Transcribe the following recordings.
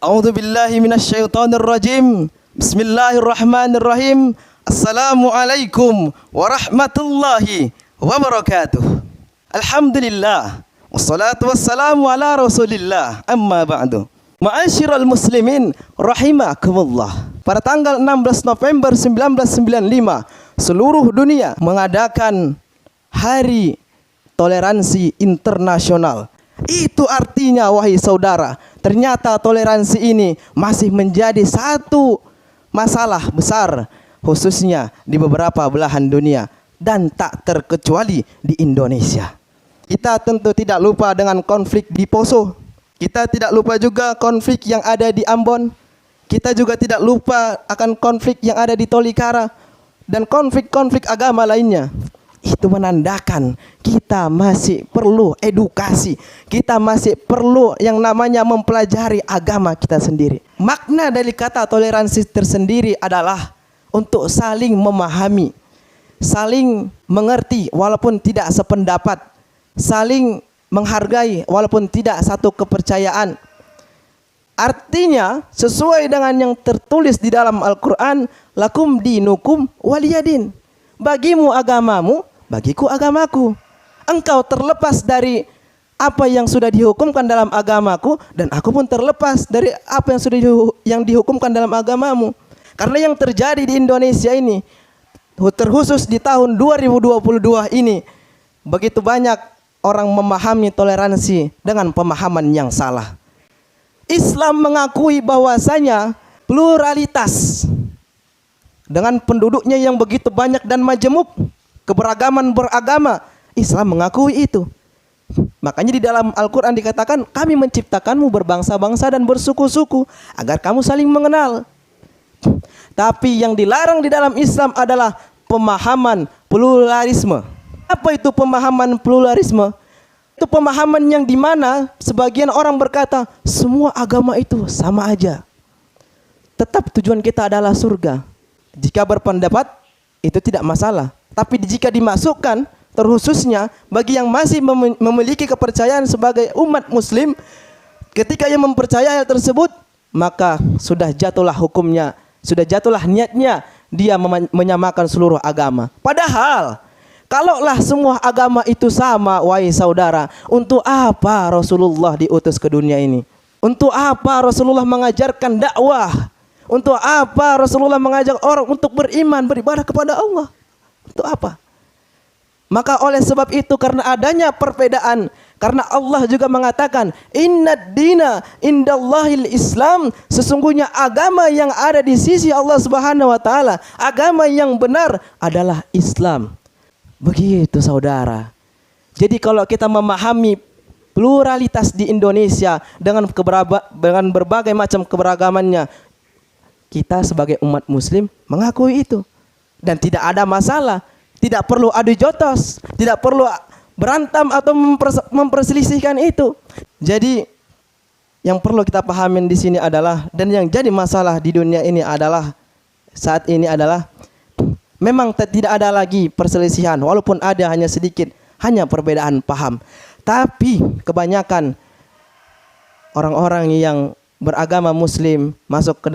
A'udzu billahi minasyaitonir rajim. Bismillahirrahmanirrahim. Assalamualaikum warahmatullahi wabarakatuh. Alhamdulillah. Wassalatu wassalamu ala Rasulillah. Amma ba'du. Ma'asyiral muslimin rahimakumullah. Pada tanggal 16 November 1995, seluruh dunia mengadakan Hari Toleransi Internasional. Itu artinya, wahai saudara, ternyata toleransi ini masih menjadi satu masalah besar, khususnya di beberapa belahan dunia dan tak terkecuali di Indonesia. Kita tentu tidak lupa dengan konflik di Poso. Kita tidak lupa juga konflik yang ada di Ambon. Kita juga tidak lupa akan konflik yang ada di Tolikara dan konflik-konflik agama lainnya. Itu menandakan kita masih perlu edukasi. Kita masih perlu yang namanya mempelajari agama kita sendiri. Makna dari kata toleransi tersendiri adalah untuk saling memahami, saling mengerti walaupun tidak sependapat, saling menghargai walaupun tidak satu kepercayaan. Artinya sesuai dengan yang tertulis di dalam Al-Quran, lakum dinukum waliyadin. Bagimu agamamu, bagiku agamaku. Engkau terlepas dari apa yang sudah dihukumkan dalam agamaku, dan aku pun terlepas dari apa yang sudah dihukumkan dalam agamamu. Karena yang terjadi di Indonesia ini, terkhusus di tahun 2022 ini, begitu banyak orang memahami toleransi dengan pemahaman yang salah. Islam mengakui bahwasanya pluralitas dengan penduduknya yang begitu banyak dan majemuk, keberagaman beragama, Islam mengakui itu. Makanya di dalam Al-Quran dikatakan, kami menciptakanmu berbangsa-bangsa dan bersuku-suku agar kamu saling mengenal. Tapi yang dilarang di dalam Islam adalah pemahaman pluralisme. Apa itu pemahaman pluralisme? Itu pemahaman yang dimana sebagian orang berkata semua agama itu sama aja, tetap tujuan kita adalah surga. Jika berpendapat itu tidak masalah, tapi jika dimasukkan terkhususnya bagi yang masih memiliki kepercayaan sebagai umat muslim, ketika ia mempercayai hal tersebut, maka sudah jatuhlah hukumnya, sudah jatuhlah niatnya dia menyamakan seluruh agama. Padahal kalaulah semua agama itu sama, wahai saudara, untuk apa Rasulullah diutus ke dunia ini? Untuk apa Rasulullah mengajarkan dakwah? Untuk apa Rasulullah mengajak orang untuk beriman, beribadah kepada Allah? Untuk apa? Maka oleh sebab itu, karena adanya perbedaan, karena Allah juga mengatakan, innad dina indallahil Islam, sesungguhnya agama yang ada di sisi Allah Subhanahu wa taala, agama yang benar adalah Islam. Begitu saudara. Jadi kalau kita memahami pluralitas di Indonesia dengan berbagai macam keberagamannya, kita sebagai umat muslim mengakui itu. Dan tidak ada masalah. Tidak perlu adu jotos, tidak perlu berantem atau memperselisihkan itu. Jadi yang perlu kita pahamin di sini adalah, dan yang jadi masalah di dunia ini adalah saat ini adalah, memang tidak ada lagi perselisihan, walaupun ada hanya sedikit, hanya perbedaan paham. Tapi kebanyakan orang-orang yang beragama muslim masuk ke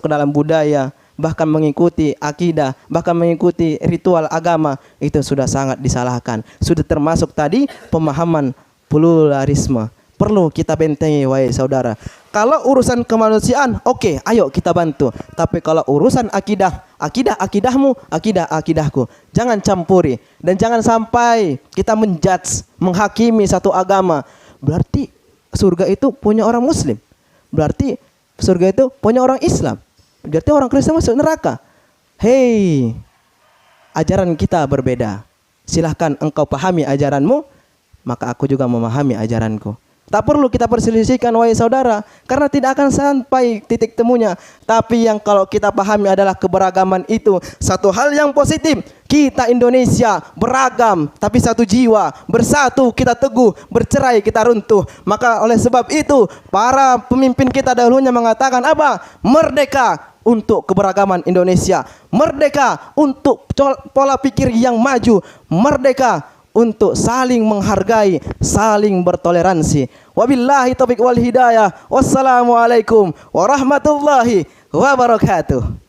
dalam budaya, bahkan mengikuti akidah, bahkan mengikuti ritual agama, itu sudah sangat disalahkan. Sudah termasuk tadi pemahaman pluralisme. Perlu kita bentengi, wahai saudara. Kalau urusan kemanusiaan, oke, ayo kita bantu. Tapi kalau urusan akidah, akidahmu, akidahku, jangan campuri. Dan jangan sampai kita menjudge, menghakimi satu agama. Berarti surga itu punya orang muslim, berarti surga itu punya orang Islam, berarti orang Kristen masuk neraka. Hei, ajaran kita berbeda. Silahkan engkau pahami ajaranmu, maka aku juga memahami ajaranku. Tak perlu kita perselisihkan, wahai saudara, karena tidak akan sampai titik temunya. Tapi yang kalau kita pahami adalah keberagaman itu satu hal yang positif. Kita Indonesia beragam, tapi satu jiwa, bersatu kita teguh, bercerai kita runtuh. Maka oleh sebab itu, para pemimpin kita dahulunya mengatakan apa? Merdeka untuk keberagaman Indonesia, merdeka untuk pola pikir yang maju, merdeka untuk saling menghargai, saling bertoleransi. Wabillahi taufiq wal hidayah. Wassalamualaikum warahmatullahi wabarakatuh.